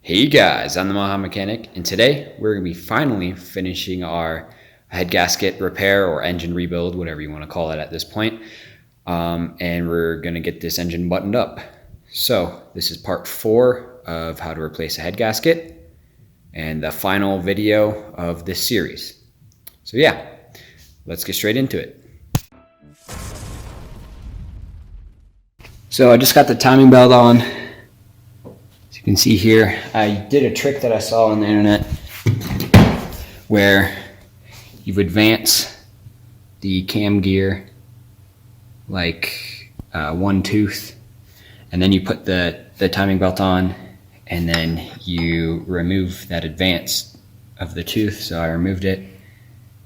Hey guys, I'm the Maha Mechanic, and today we're going to be finally finishing our head gasket repair or engine rebuild, whatever you want to call it at this point. And we're going to get this engine buttoned up. So this is part 4 of how to replace a head gasket and the final video of this series. So yeah, let's get straight into it. So I just got the timing belt on. You can see here, I did a trick that I saw on the internet where you advance the cam gear like one tooth, and then you put the timing belt on, and then you remove that advance of the tooth. So I removed it.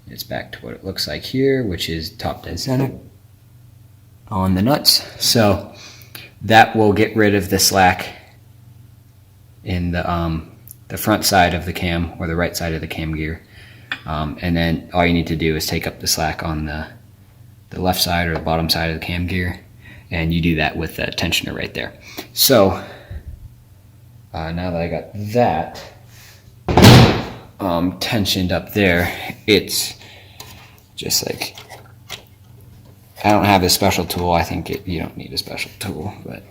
It's back to what it looks like here, which is top dead center on the nuts. So that will get rid of the slack in the front side of the cam, or the right side of the cam gear, and then all you need to do is take up the slack on the left side or the bottom side of the cam gear, and you do that with the tensioner right there. So now that I got that tensioned up there, it's just like, I don't have a special tool. I think you don't need a special tool, but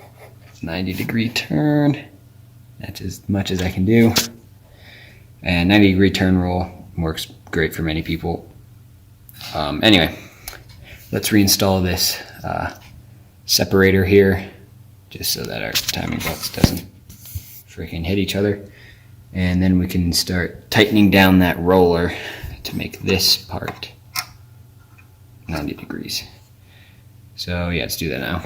90-degree turn. That's as much as I can do. And 90-degree turn roll works great for many people. Anyway, let's reinstall this separator here, just so that our timing belts doesn't freaking hit each other. And then we can start tightening down that roller to make this part 90 degrees. So yeah, let's do that now.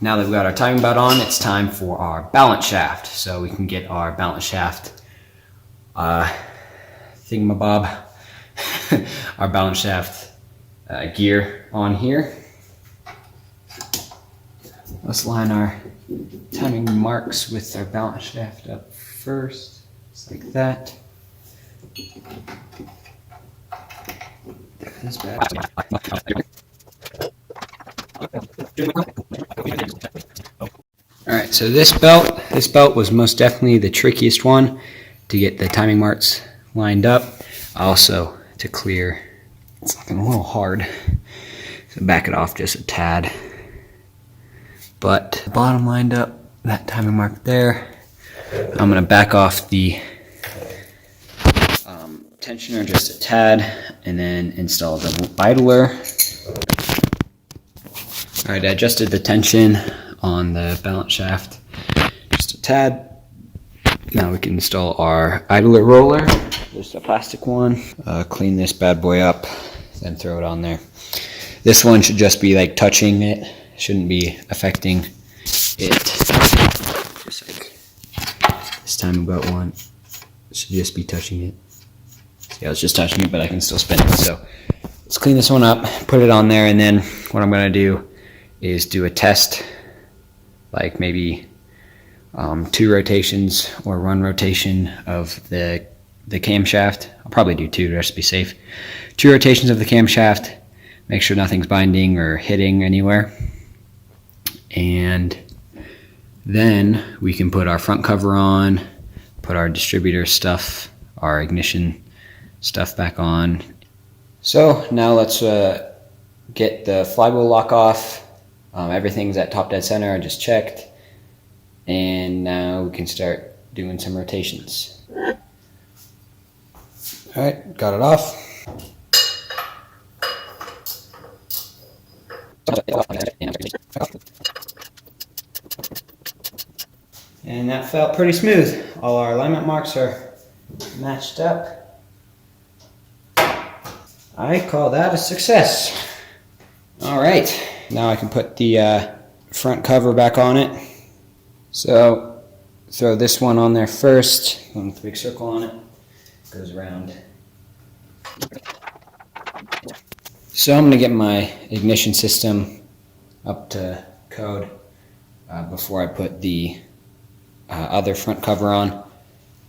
Now that we've got our timing belt on, it's time for our balance shaft. So we can get our balance shaft thingamabob, our balance shaft gear on here. Let's line our timing marks with our balance shaft up first, just like that. This bad. Alright, so this belt was most definitely the trickiest one to get the timing marks lined up. Also, to clear, it's looking a little hard, so back it off just a tad. But the bottom lined up, that timing mark there. I'm going to back off the tensioner just a tad, and then install the idler. Alright, I adjusted the tension on the balance shaft just a tad. Now we can install our idler roller, just a plastic one. Clean this bad boy up, then throw it on there. This one should just be like touching it, shouldn't be affecting it. Just like this timing belt one, should just be touching it. See, I was just touching it, but I can still spin it. So let's clean this one up, put it on there, and then what I'm going to do is do a test, like maybe 2 rotations or 1 rotation of the camshaft. I'll probably do 2 just to be safe. 2 rotations of the camshaft, make sure nothing's binding or hitting anywhere. And then we can put our front cover on, put our distributor stuff, our ignition stuff back on. So now let's get the flywheel lock off. Everything's at top dead center, I just checked. And now we can start doing some rotations. Alright, got it off. And that felt pretty smooth. All our alignment marks are matched up. I call that a success. Alright, now I can put the front cover back on it. So throw this one on there first, with a big circle on it, goes around. So I'm going to get my ignition system up to code. before I put the other front cover on,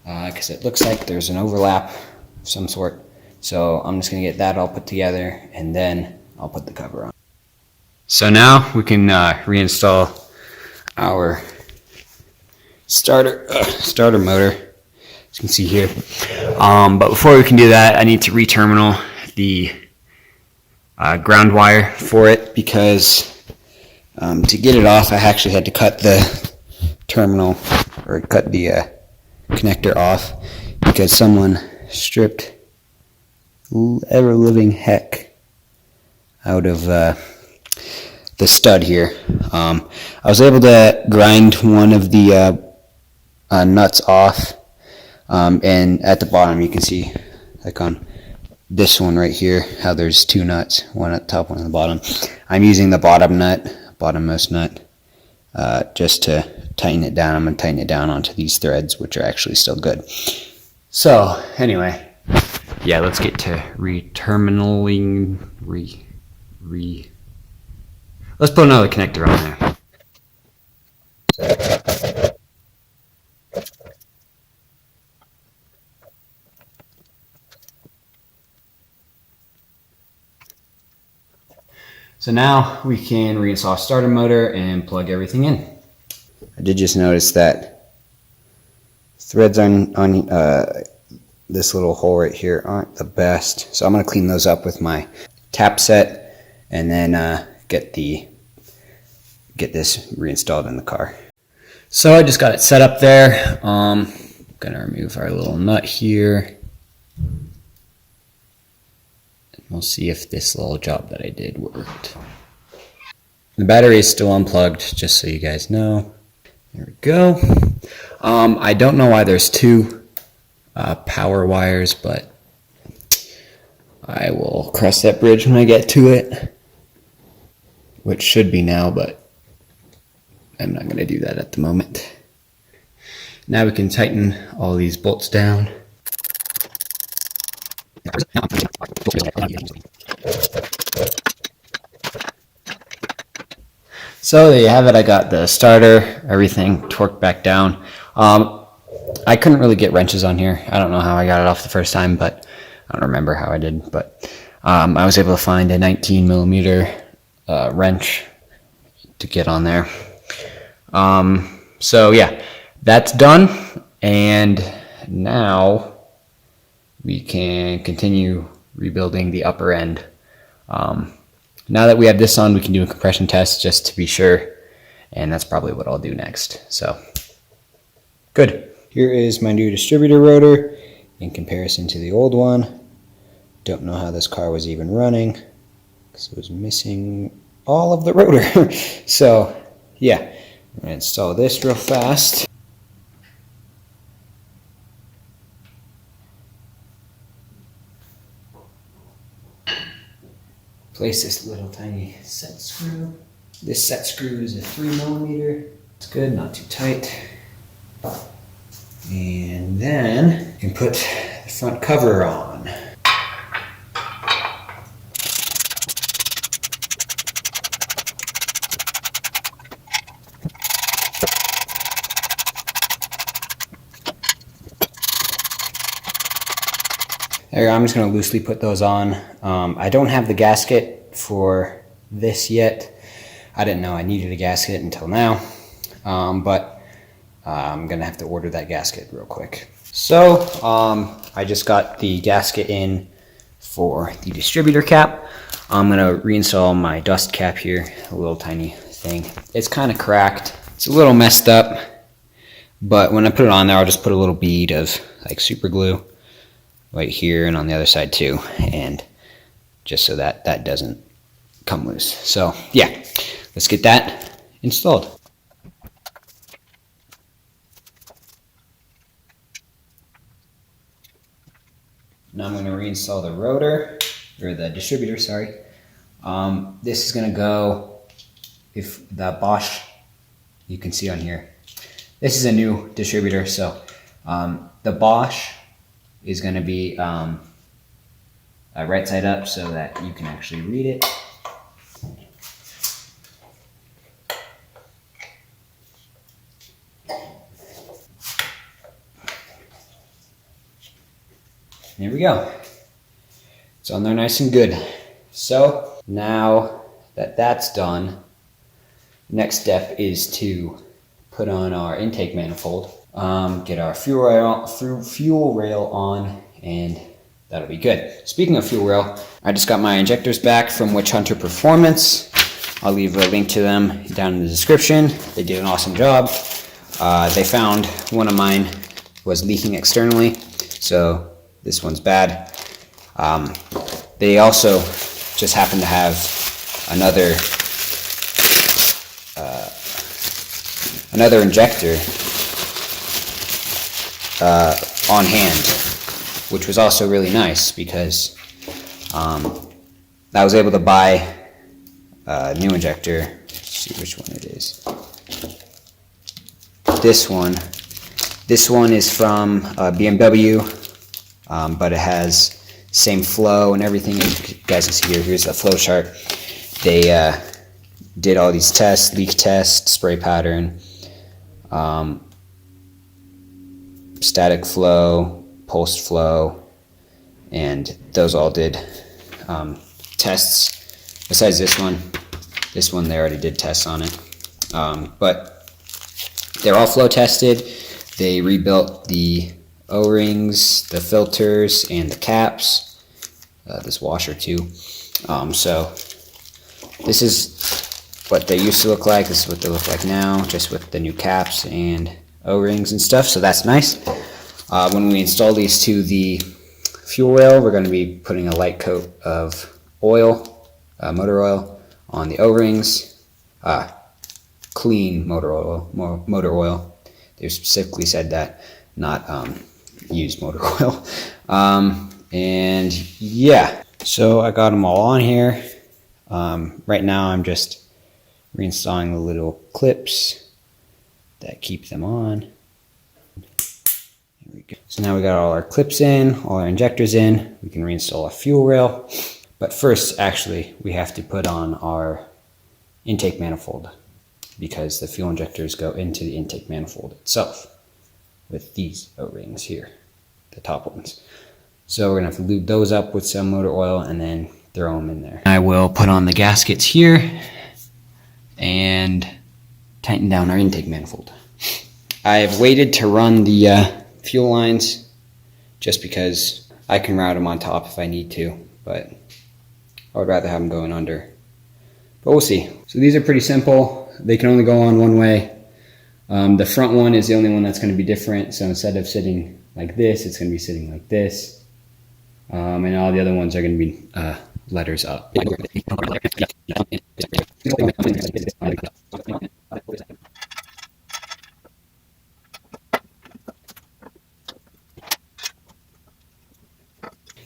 because it looks like there's an overlap of some sort. So I'm just going to get that all put together, and then I'll put the cover on. So now we can reinstall our starter motor, as you can see here. But before we can do that, I need to re-terminal the ground wire for it, because to get it off, I actually had to cut the terminal, or cut the connector off, because someone stripped ever-living heck out of the stud here. I was able to grind one of the nuts off, and at the bottom you can see, like on this one right here, how there's two nuts, one at the top, one at the bottom. I'm using the bottommost nut, just to tighten it down. I'm going to tighten it down onto these threads, which are actually still good. So anyway, yeah, let's get to re-terminaling. Let's put another connector on there. So now we can reinstall starter motor and plug everything in. I did just notice that threads on this little hole right here aren't the best, so I'm going to clean those up with my tap set, and then get this reinstalled in the car. So I just got it set up there. I'm gonna remove our little nut here. We'll see if this little job that I did worked. The battery is still unplugged, just so you guys know. There we go. I don't know why there's two power wires, but I will cross that bridge when I get to it, which should be now, but I'm not going to do that at the moment. Now we can tighten all these bolts down. So there you have it. I got the starter, everything torqued back down. I couldn't really get wrenches on here. I don't know how I got it off the first time, but I don't remember how I did. But I was able to find a 19 millimeter wrench to get on there. So yeah, that's done, and now we can continue rebuilding the upper end. Now that we have this on, we can do a compression test just to be sure, and that's probably what I'll do next. So good. Here is my new distributor rotor in comparison to the old one. Don't know how this car was even running, because it was missing all of the rotor. So yeah, I'm going to install this real fast. Place this little tiny set screw. This set screw is a 3 millimeter. It's good, not too tight. And then you can put the front cover on. There, I'm just going to loosely put those on. I don't have the gasket for this yet. I didn't know I needed a gasket until now, but I'm going to have to order that gasket real quick. So I just got the gasket in for the distributor cap. I'm going to reinstall my dust cap here, a little tiny thing. It's kind of cracked. It's a little messed up, but when I put it on there, I'll just put a little bead of like super glue right here and on the other side too, and just so that that doesn't come loose. So yeah, let's get that installed. Now I'm going to reinstall the rotor, or the distributor, sorry. This is going to go, if the Bosch, you can see on here, this is a new distributor, so the Bosch is going to be right side up so that you can actually read it. There we go. It's on there nice and good. So now that that's done, next step is to put on our intake manifold, get our fuel rail on, and that'll be good. Speaking of fuel rail, I just got my injectors back from Witch Hunter Performance. I'll leave a link to them down in the description. They did an awesome job. They found one of mine was leaking externally, so this one's bad. They also just happen to have another injector on hand, which was also really nice because I was able to buy a new injector. Let's see which one it is. This one is from BMW, but it has same flow and everything. As you guys can see here, here's the flow chart. They did all these tests, leak test, spray pattern, static flow, pulsed flow, and those all did tests. Besides this one they already did tests on it. But they're all flow tested. They rebuilt the O-rings, the filters, and the caps. This washer too. So this is what they used to look like. This is what they look like now, just with the new caps and O-rings and stuff. So that's nice. When we install these to the fuel rail, we're going to be putting a light coat of oil, motor oil, on the O-rings. Clean motor oil. They specifically said that, not used motor oil. And yeah, so I got them all on here. Right now I'm just reinstalling the little clips that keep them on. Here we go. So now we got all our clips in, all our injectors in. We can reinstall our fuel rail. But first, actually, we have to put on our intake manifold, because the fuel injectors go into the intake manifold itself with these O-rings here, the top ones. So we're gonna have to lube those up with some motor oil and then throw them in there. I will put on the gaskets here and tighten down our intake manifold. I've waited to run the fuel lines just because I can route them on top if I need to, but I would rather have them going under. But we'll see. So these are pretty simple. They can only go on one way. The front one is the only one that's going to be different. So instead of sitting like this, it's going to be sitting like this. And all the other ones are going to be letters up.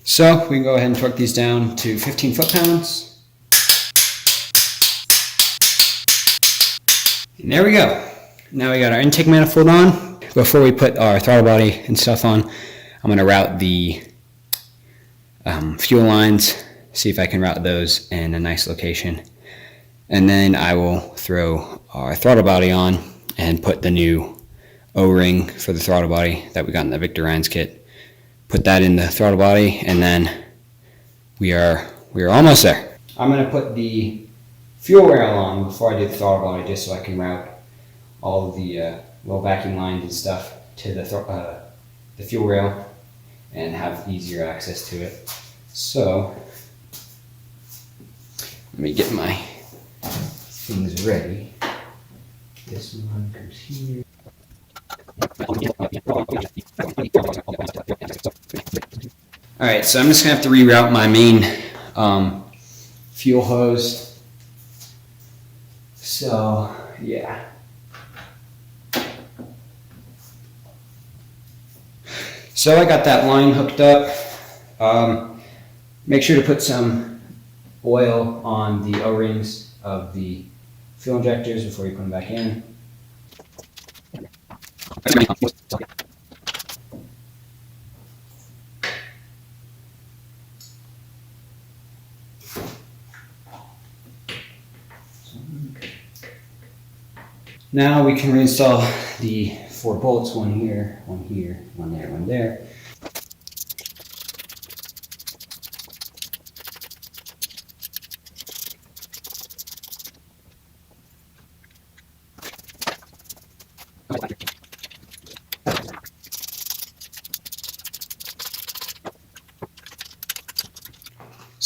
So we can go ahead and torque these down to 15 foot-pounds. And there we go. Now we got our intake manifold on. Before we put our throttle body and stuff on, I'm going to route the fuel lines, see if I can route those in a nice location. And then I will throw our throttle body on and put the new O-ring for the throttle body that we got in the Victor Rines kit. Put that in the throttle body, and then we are almost there. I'm going to put the fuel rail on before I do the throttle body, just so I can route all of the little vacuum lines and stuff to the fuel rail and have easier access to it. So let me get my things ready. This one goes here. Alright, so I'm just going to have to reroute my main fuel hose. So, yeah. So I got that line hooked up. Make sure to put some oil on the O-rings of the fuel injectors before you put them back in. Now we can reinstall the 4 bolts, one here, one there, one there.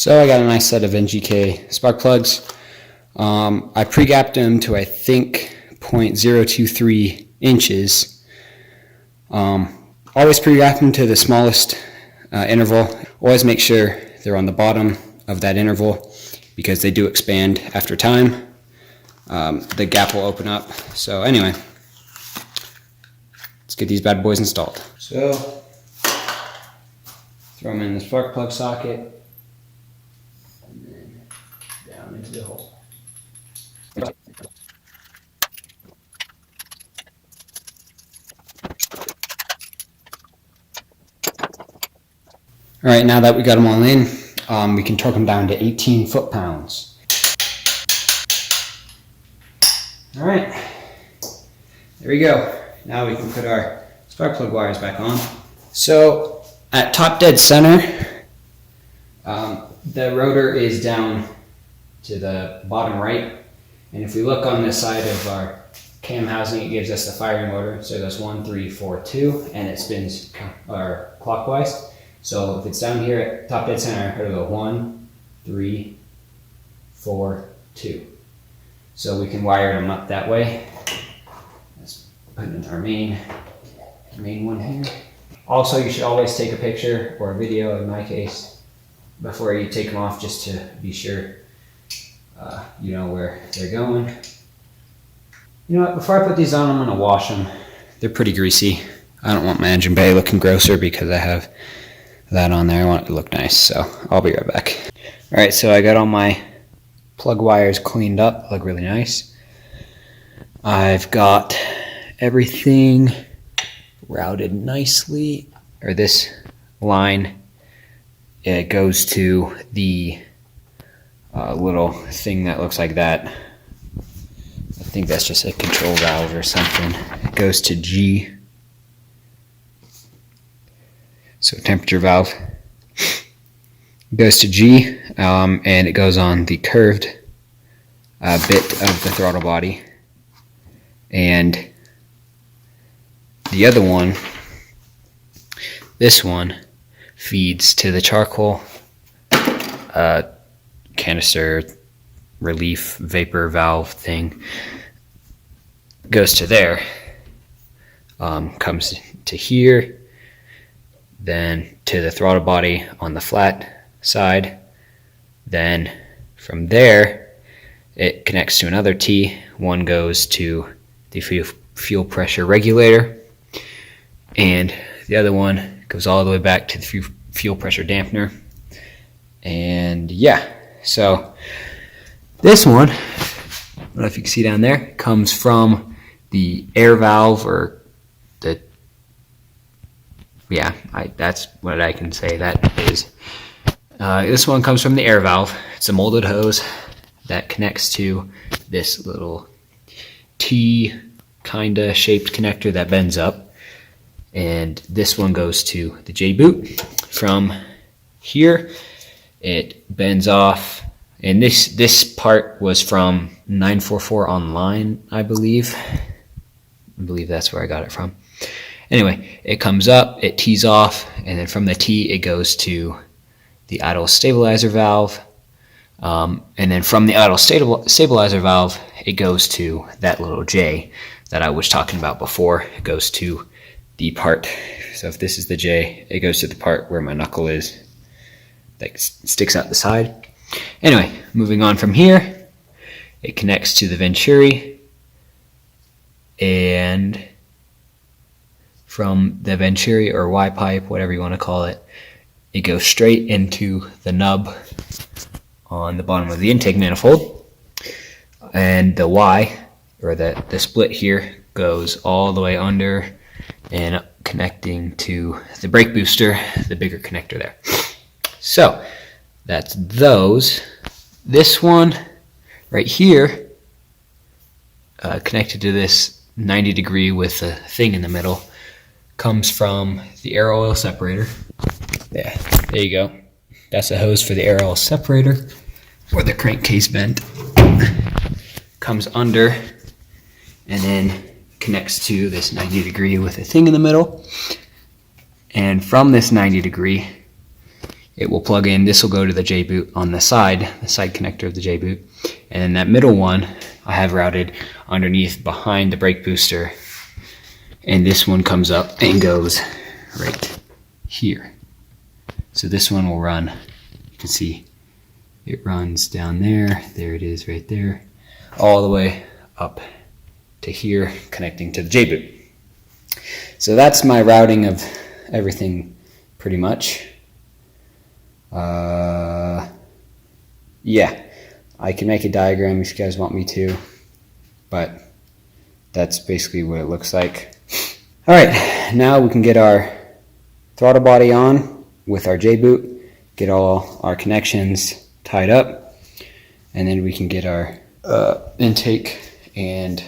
So I got a nice set of NGK spark plugs. I pre-gapped them to, I think, 0.023 inches. Always pre-gap them to the smallest interval. Always make sure they're on the bottom of that interval because they do expand after time. The gap will open up. So anyway, let's get these bad boys installed. So throw them in the spark plug socket. Down into the hole. All right, now that we got them all in, we can torque them down to 18 foot-pounds. All right, there we go. Now we can put our spark plug wires back on. So at top dead center, the rotor is down to the bottom right, and if we look on this side of our cam housing, it gives us the firing motor. So it goes 1, 3, 4, 2, and it spins clockwise. So if it's down here at top dead center, it'll go 1, 3, 4, 2. So we can wire them up that way. Let's put in our main one here. Also, you should always take a picture or a video, in my case, before you take them off, just to be sure you know where they're going. You know what, before I put these on, I'm gonna wash them. They're pretty greasy. I don't want my engine bay looking grosser because I have that on there. I want it to look nice, so I'll be right back. All right, so I got all my plug wires cleaned up, look really nice. I've got everything routed nicely, or this line, it goes to the little thing that looks like that. I think that's just a control valve or something. It goes to G. So temperature valve. It goes to G, and it goes on the curved bit of the throttle body. And the other one, this one, feeds to the charcoal canister relief vapor valve thing. Goes to there, comes to here, then to the throttle body on the flat side. Then from there, it connects to another T. One goes to the fuel pressure regulator, and the other one goes all the way back to the fuel pressure dampener. And yeah, so this one, I don't know if you can see down there, comes from the air valve, or the, yeah, that's what I can say that is. This one comes from the air valve. It's a molded hose that connects to this little T kind of shaped connector that bends up. And this one goes to the J-boot. From here, it bends off. And this part was from 944 Online, I believe. I believe that's where I got it from. Anyway, it comes up, it tees off, and then from the T, it goes to the idle stabilizer valve. And then from the idle stabilizer valve, it goes to that little J that I was talking about before. It goes to the part. So if this is the J, it goes to the part where my knuckle is, that sticks out the side. Anyway, moving on from here, it connects to the Venturi, and from the Venturi or Y pipe, whatever you want to call it, it goes straight into the nub on the bottom of the intake manifold. And the Y, or the split here, goes all the way under and connecting to the brake booster, the bigger connector there. So that's those. This one right here, connected to this 90 degree with a thing in the middle, comes from the air oil separator. Yeah, there you go. That's a hose for the air oil separator, or the crankcase vent. Comes under and then connects to this 90 degree with a thing in the middle. And from this 90 degree, it will plug in. This will go to the J-boot on the side connector of the J-boot. And then that middle one I have routed underneath behind the brake booster. And this one comes up and goes right here. So this one will run, you can see it runs down there. There it is right there. All the way up to here, connecting to the J-boot. So that's my routing of everything pretty much. Yeah, I can make a diagram if you guys want me to, but that's basically what it looks like. All right, now we can get our throttle body on with our J-boot, get all our connections tied up, and then we can get our intake and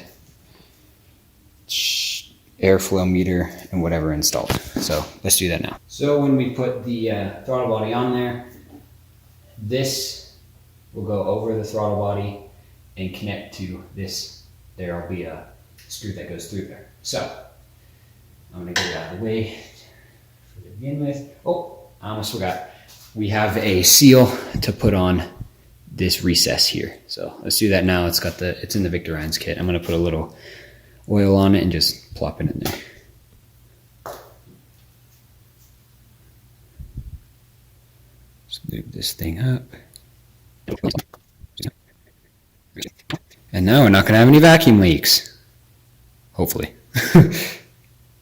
airflow meter and whatever installed. So let's do that now. So when we put the throttle body on there, this will go over the throttle body and connect to this. There will be a screw that goes through there. So I'm going to get it out of the way to begin with. Oh, I almost forgot. We have a seal to put on this recess here. So let's do that now. It's in the Victor Reinz kit. I'm going to put a little oil on it and just plop it in there. Just move this thing up. And now we're not going to have any vacuum leaks. Hopefully.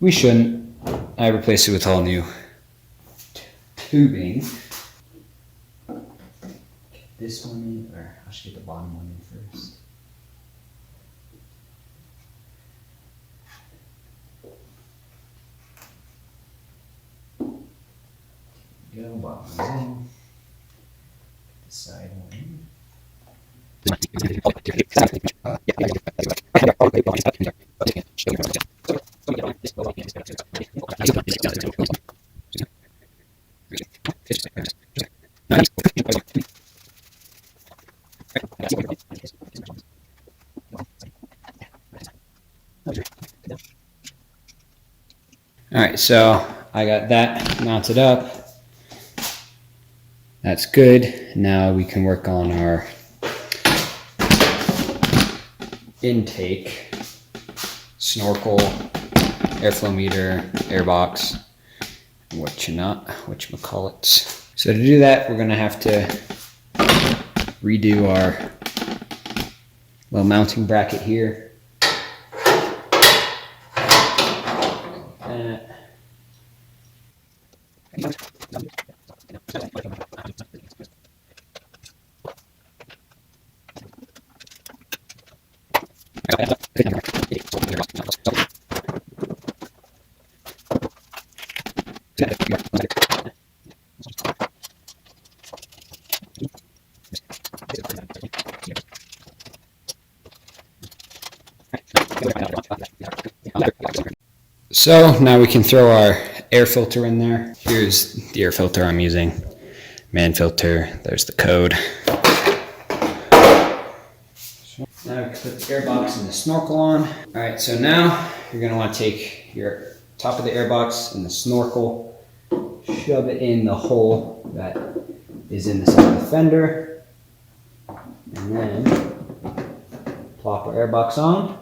We shouldn't. I replaced it with all new tubing. Get this one in, or I should get the bottom one in first. Go, bottom one's in. The side one in. All right, so I got that mounted up. That's good. Now we can work on our intake, snorkel, airflow meter, airbox, whatchamacallits. So to do that, we're gonna have to redo our little mounting bracket here. So now we can throw our air filter in there. Here's the air filter I'm using. Man filter, there's the code. Now we can put the airbox and the snorkel on. All right, so now you're gonna wanna take your top of the airbox and the snorkel, shove it in the hole that is in the side of the fender, and then plop our airbox on.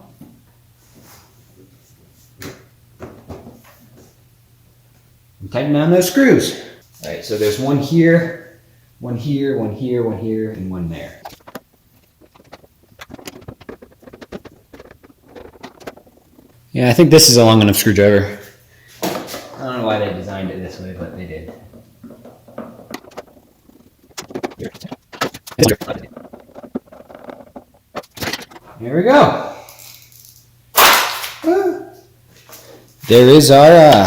And tighten down those screws. All right, so there's one here, one here, one here, one here, and one there. Yeah, I think this is a long enough screwdriver. I don't know why they designed it this way, but they did. Here we go. There is our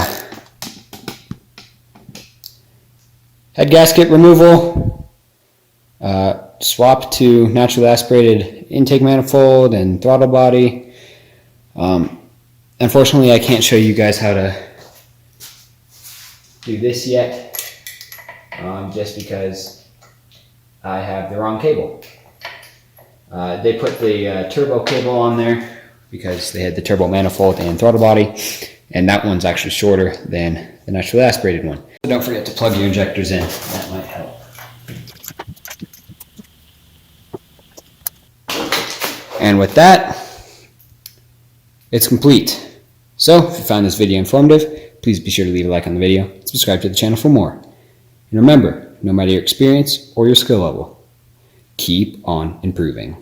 head gasket removal. Swap to naturally aspirated intake manifold and throttle body. Unfortunately, I can't show you guys how to do this yet, just because I have the wrong cable. They put the turbo cable on there because they had the turbo manifold and throttle body, and that one's actually shorter than the naturally aspirated one. Don't forget to plug your injectors in. That might help. And with that, it's complete. So, if you found this video informative, please be sure to leave a like on the video and subscribe to the channel for more. And remember, no matter your experience or your skill level, keep on improving.